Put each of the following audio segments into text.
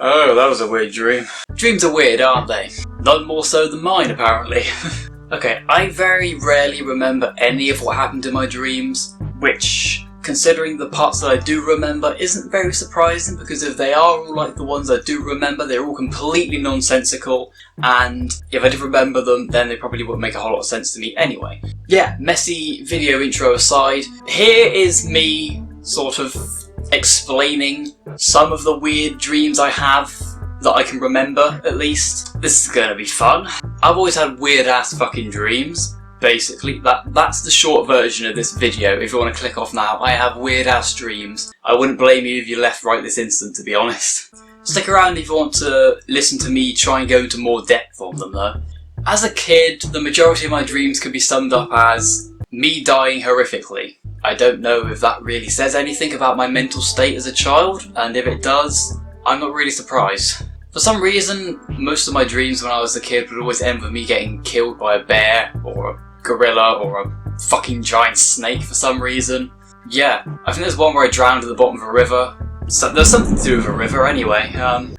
Oh, that was a weird dream. Dreams are weird, aren't they? None more so than mine, apparently. Okay, I very rarely remember any of what happened in my dreams, which, considering the parts that I do remember, isn't very surprising, because if they are all like the ones I do remember, they're all completely nonsensical, and if I did remember them, then they probably wouldn't make a whole lot of sense to me anyway. Yeah, messy video intro aside, here is me sort of explaining some of the weird dreams I have that I can remember, at least. This is gonna be fun. I've always had weird ass fucking dreams. Basically, that's the short version of this video. If you want to click off now, I have weird ass dreams. I wouldn't blame you if you left right this instant, to be honest. Stick around if you want to listen to me try and go into more depth on them though. As a kid, the majority of my dreams could be summed up as me dying horrifically. I don't know if that really says anything about my mental state as a child, and if it does, I'm not really surprised. For some reason, most of my dreams when I was a kid would always end with me getting killed by a bear, or a gorilla, or a fucking giant snake for some reason. Yeah, I think there's one where I drowned at the bottom of a river. So there's something to do with a river anyway.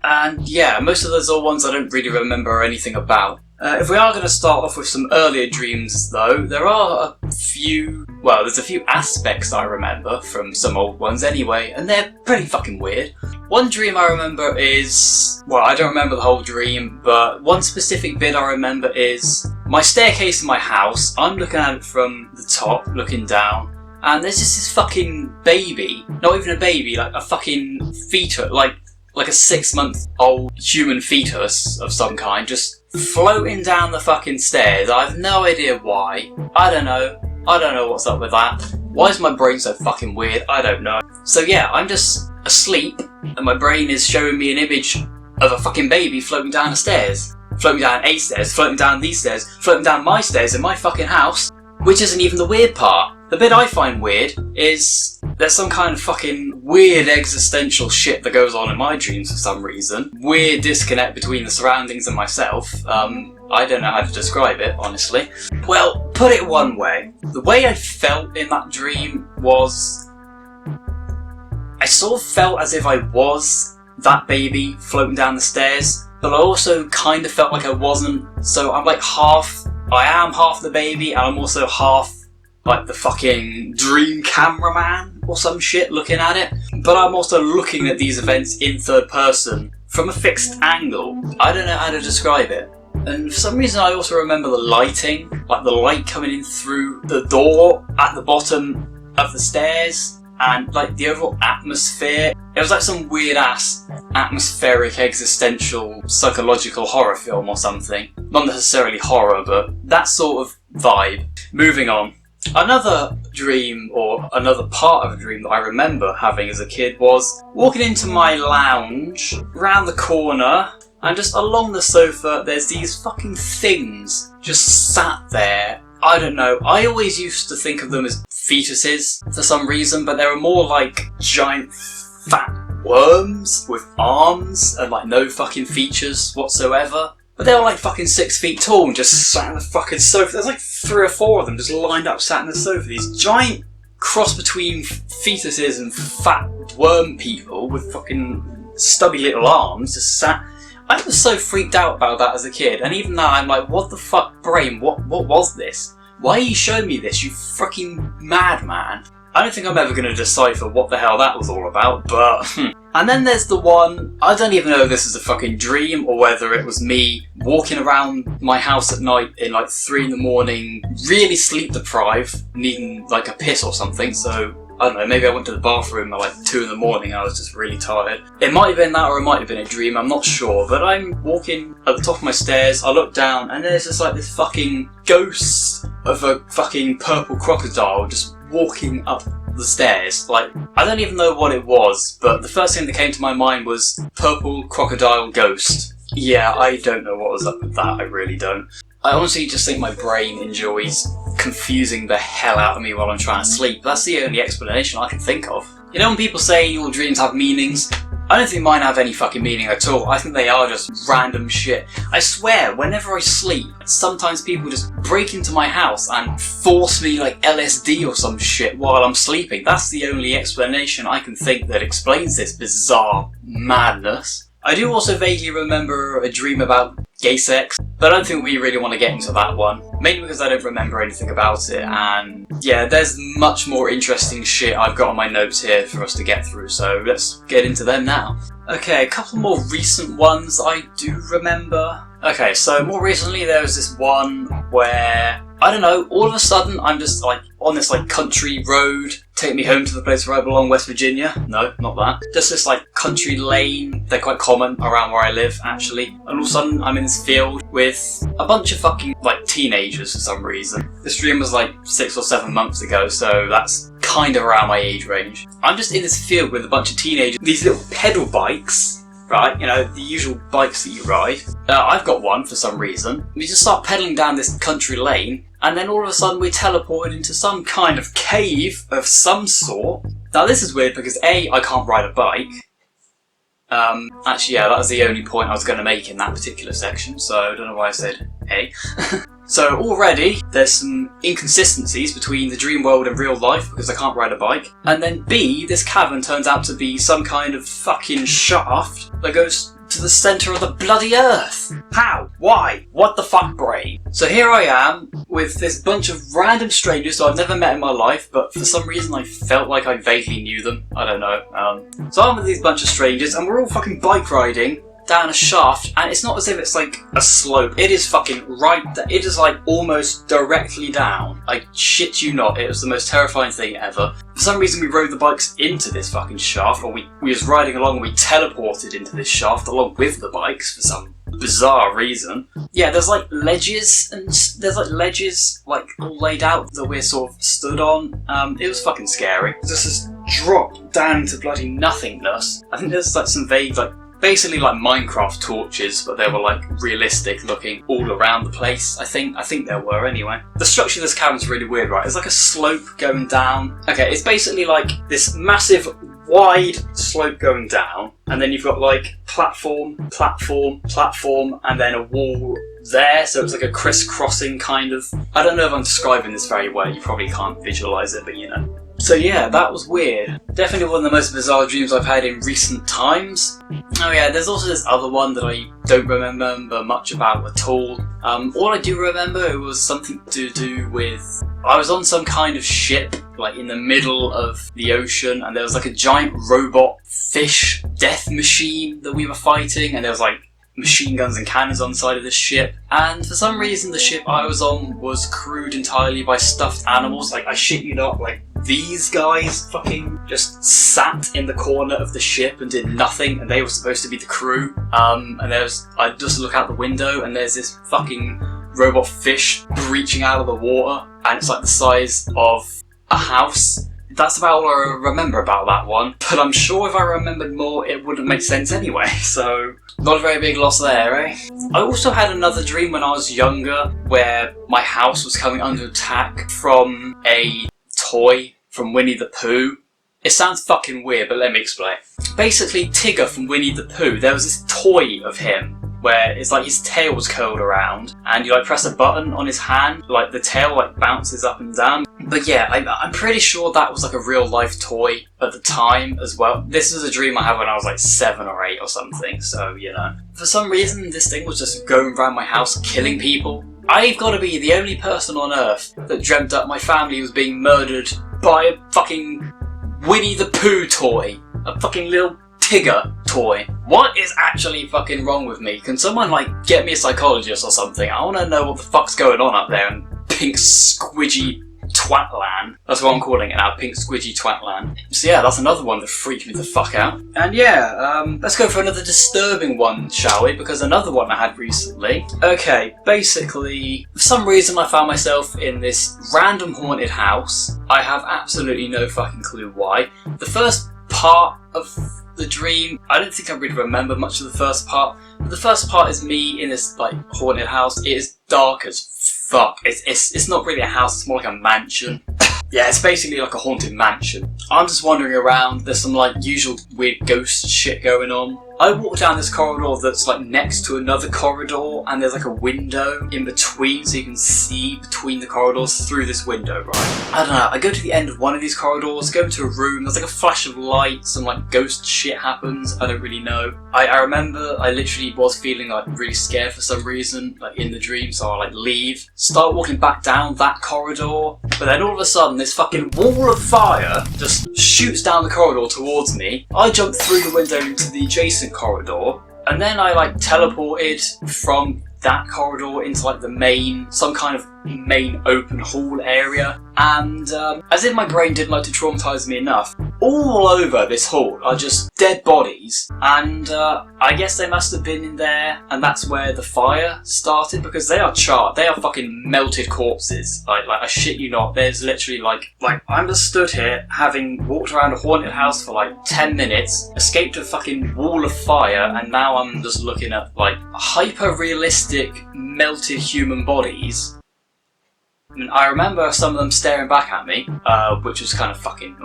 And yeah, most of those are ones I don't really remember anything about. If we are going to start off with some earlier dreams though, there are a few, well, there's a few aspects I remember from some old ones anyway, and they're pretty fucking weird. One dream I remember is, well, I don't remember the whole dream, but one specific bit I remember is my staircase in my house. I'm looking at it from the top, looking down, and there's just this fucking baby, not even a baby, like a fucking fetus, like a 6-month-old human fetus of some kind, just floating down the fucking stairs. I have no idea why. I don't know what's up with that. Why is my brain so fucking weird? I don't know. So yeah, I'm just asleep, and my brain is showing me an image of a fucking baby floating down the stairs. Floating down 8 stairs, floating down these stairs, floating down my stairs in my fucking house, which isn't even the weird part. The bit I find weird is there's some kind of fucking weird existential shit that goes on in my dreams for some reason. Weird disconnect between the surroundings and myself. I don't know how to describe it, honestly. Well, put it one way. The way I felt in that dream was, I sort of felt as if I was that baby floating down the stairs, but I also kind of felt like I wasn't. So I'm like I am half the baby, and I'm also half like the fucking dream cameraman or some shit looking at it. But I'm also looking at these events in third person from a fixed angle. I don't know how to describe it. And for some reason I also remember the lighting, like the light coming in through the door at the bottom of the stairs, and like the overall atmosphere. It was like some weird ass atmospheric existential psychological horror film or something. Not necessarily horror, but that sort of vibe. Moving on. Another dream, or another part of a dream that I remember having as a kid was walking into my lounge, round the corner, and just along the sofa there's these fucking things just sat there. I don't know, I always used to think of them as fetuses for some reason, but they were more like giant fat worms with arms and like no fucking features whatsoever. But they were like fucking 6 feet tall and just sat on the fucking sofa. There's like 3 or 4 of them just lined up sat on the sofa. These giant cross between fetuses and fat worm people with fucking stubby little arms just sat. I was so freaked out about that as a kid, and even now I'm like, what the fuck, brain, what was this? Why are you showing me this, you fucking madman? I don't think I'm ever going to decipher what the hell that was all about, but... And then there's the one, I don't even know if this is a fucking dream or whether it was me walking around my house at night in like 3 in the morning, really sleep deprived, needing like a piss or something, so I don't know, maybe I went to the bathroom at like 2 in the morning and I was just really tired. It might have been that or it might have been a dream, I'm not sure, but I'm walking at the top of my stairs, I look down and there's just like this fucking ghost of a fucking purple crocodile just walking up the stairs. Like, I don't even know what it was, but the first thing that came to my mind was purple crocodile ghost. Yeah, I don't know what was up with that, I really don't. I honestly just think my brain enjoys confusing the hell out of me while I'm trying to sleep. That's the only explanation I can think of. You know when people say your dreams have meanings? I don't think mine have any fucking meaning at all. I think they are just random shit. I swear, whenever I sleep, sometimes people just break into my house and force me like LSD or some shit while I'm sleeping. That's the only explanation I can think that explains this bizarre madness. I do also vaguely remember a dream about gay sex, but I don't think we really want to get into that one. Mainly because I don't remember anything about it, and yeah, there's much more interesting shit I've got on my notes here for us to get through, so let's get into them now. Okay, a couple more recent ones I do remember. Okay, so more recently there was this one where, I don't know, all of a sudden I'm just like on this like country road, take me home to the place where I belong, West Virginia. No, not that. Just this like country lane, they're quite common around where I live actually. And all of a sudden I'm in this field with a bunch of fucking like teenagers for some reason. This dream was like 6 or 7 months ago, so that's kind of around my age range. I'm just in this field with a bunch of teenagers, these little pedal bikes. Right, you know, the usual bikes that you ride. I've got one for some reason. We just start pedaling down this country lane, and then all of a sudden we're teleported into some kind of cave of some sort. Now this is weird because A, I can't ride a bike. Actually, yeah, that was the only point I was going to make in that particular section, so I don't know why I said A. So already, there's some inconsistencies between the dream world and real life because I can't ride a bike. And then B, this cavern turns out to be some kind of fucking shaft that goes to the centre of the bloody earth. How? Why? What the fuck, brain? So here I am with this bunch of random strangers who I've never met in my life, but for some reason I felt like I vaguely knew them. I don't know. So I'm with these bunch of strangers and we're all fucking bike riding down a shaft, and it's not as if it's like a slope. It is fucking right, it is like almost directly down. I shit you not, it was the most terrifying thing ever. For some reason we rode the bikes into this fucking shaft, or we was riding along and we teleported into this shaft along with the bikes for some bizarre reason. Yeah, there's like ledges, and there's like ledges like all laid out that we're sort of stood on. It was fucking scary. There's this drop down to bloody nothingness. I think there's like some vague like basically like Minecraft torches, but they were like realistic looking all around the place. I think there were anyway. The structure of this cavern's really weird, right? It's like a slope going down. Okay, it's basically like this massive wide slope going down, and then you've got like platform, and then a wall there, so it's like a crisscrossing kind of. I don't know if I'm describing this very well, you probably can't visualise it, but you know. So yeah, that was weird. Definitely one of the most bizarre dreams I've had in recent times. Oh yeah, there's also this other one that I don't remember much about at all. All I do remember, it was something to do with, I was on some kind of ship, like in the middle of the ocean, and there was like a giant robot fish death machine that we were fighting, and there was like machine guns and cannons on the side of this ship, and for some reason the ship I was on was crewed entirely by stuffed animals. Like, I shit you not, like these guys fucking just sat in the corner of the ship and did nothing, and they were supposed to be the crew. And I just look out the window and there's this fucking robot fish breaching out of the water, and it's like the size of a house. That's about all I remember about that one, but I'm sure if I remembered more it wouldn't make sense anyway, so not a very big loss there, eh? I also had another dream when I was younger where my house was coming under attack from a toy from Winnie the Pooh. It sounds fucking weird, but let me explain. Basically, Tigger from Winnie the Pooh, there was this toy of him where it's like his tail was curled around, and you like press a button on his hand, like the tail like bounces up and down. But yeah, I'm pretty sure that was like a real life toy at the time as well. This was a dream I had when I was like 7 or 8 or something, so you know. For some reason this thing was just going around my house killing people. I've got to be the only person on earth that dreamt up my family was being murdered by a fucking Winnie the Pooh toy. A fucking little Tigger toy. What is actually fucking wrong with me? Can someone like get me a psychologist or something? I want to know what the fuck's going on up there in pink squidgy twatland. That's what I'm calling it now, pink squidgy twatland. So yeah, that's another one that freaked me the fuck out. And yeah, let's go for another disturbing one, shall we? Because another one I had recently. Okay, basically, for some reason I found myself in this random haunted house. I have absolutely no fucking clue why. The first part of the dream, I don't think I really remember much of the first part. But the first part is me in this like haunted house. It is dark as fuck. It's not really a house, it's more like a mansion. Yeah, it's basically like a haunted mansion. I'm just wandering around, there's some like usual weird ghost shit going on. I walk down this corridor that's like next to another corridor, and there's like a window in between, so you can see between the corridors through this window, right? I don't know, I go to the end of one of these corridors, go into a room, there's like a flash of light, some like ghost shit happens, I don't really know. I remember I literally was feeling like really scared for some reason, like in the dream, so I like leave, start walking back down that corridor, but then all of a sudden this fucking wall of fire just shoots down the corridor towards me. I jump through the window into the adjacent corridor, and then I like teleported from that corridor into like the main, some kind of main open hall area, and as if my brain didn't like to traumatise me enough, all over this hall are just dead bodies, and I guess they must have been in there, and that's where the fire started, because they are charred, they are fucking melted corpses, like I shit you not, there's literally like I'm just stood here having walked around a haunted house for like 10 minutes, escaped a fucking wall of fire, and now I'm just looking at like hyper-realistic melted human bodies. And I remember some of them staring back at me, which was kind of fucking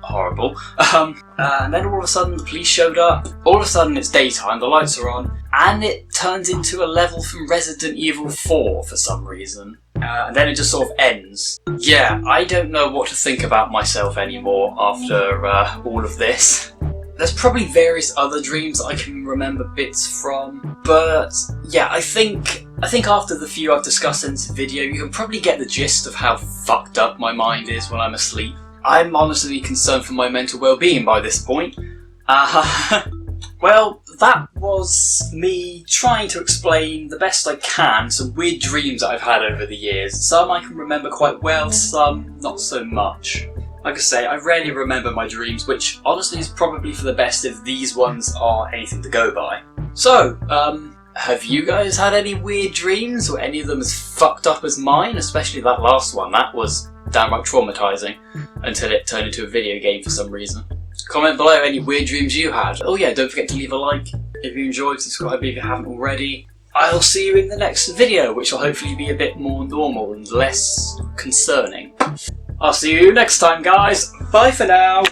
horrible. And then all of a sudden the police showed up, all of a sudden it's daytime, the lights are on, and it turns into a level from Resident Evil 4 for some reason. And then it just sort of ends. Yeah, I don't know what to think about myself anymore after all of this. There's probably various other dreams I can remember bits from, but yeah, I think after the few I've discussed in this video, you can probably get the gist of how fucked up my mind is when I'm asleep. I'm honestly concerned for my mental well-being by this point. Well, that was me trying to explain the best I can some weird dreams that I've had over the years. Some I can remember quite well, some not so much. Like I say, I rarely remember my dreams, which honestly is probably for the best if these ones are anything to go by. So, have you guys had any weird dreams, or any of them as fucked up as mine? Especially that last one, that was downright traumatising, until it turned into a video game for some reason. Comment below any weird dreams you had. Oh yeah, don't forget to leave a like if you enjoyed, subscribe if you haven't already. I'll see you in the next video, which will hopefully be a bit more normal and less concerning. I'll see you next time, guys. Bye for now.